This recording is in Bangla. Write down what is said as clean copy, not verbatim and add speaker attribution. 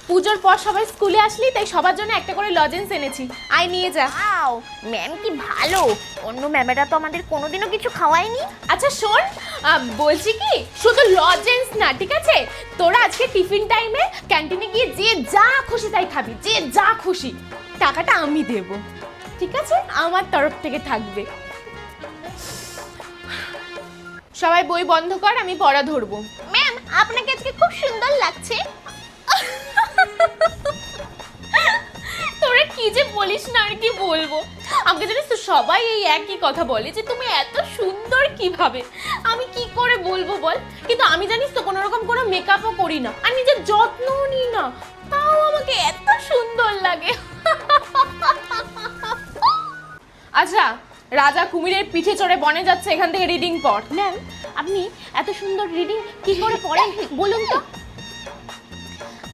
Speaker 1: পুজোর পর সবাই স্কুলে আসলি, তাই সবার জন্য একটা করে লজেন্স এনেছি, আয় নিয়ে যা।
Speaker 2: ওয়াও, ম্যাম কি ভালো। অন্য ম্যামেরা তো আমাদের কোনোদিনও কিছু খাওয়ায়নি।
Speaker 1: আচ্ছা শোন, বলছি কি, শুধু লজেন্স না, ঠিক আছে, তোরা আজকে টিফিন টাইমে ক্যান্টিনে গিয়ে যে যা খুশি তাই খাবি, যে যা খুশি, টাকাটা আমি দেব, ঠিক আছে, আমার তরফ থেকে থাকবে। সবাই বই বন্ধ কর, আমি পড়া ধরবো।
Speaker 2: ম্যাম, আপনাকে আজকে খুব সুন্দর লাগছে।
Speaker 1: তোরা কি যে বলিস না, আর কি বলবো। আমাকে জানিস তো সবাই এই একই কথা বলে যে তুমি এত সুন্দর কিভাবে। আমি কি করে বলবো বল, কিন্তু আমি জানিস তো কোনো রকম কোনো মেকআপও করি না, আর নিজের যত্নও নিই না, তাও আমাকে এত সুন্দর লাগে। আচ্ছা, রাজা কুমিরের পিঠে চড়ে বনে যাচ্ছে, এখান থেকে রিডিং পড়।
Speaker 2: ম্যাম, আপনি এত সুন্দর রিডিং কি করে পড়েন বলুন তো।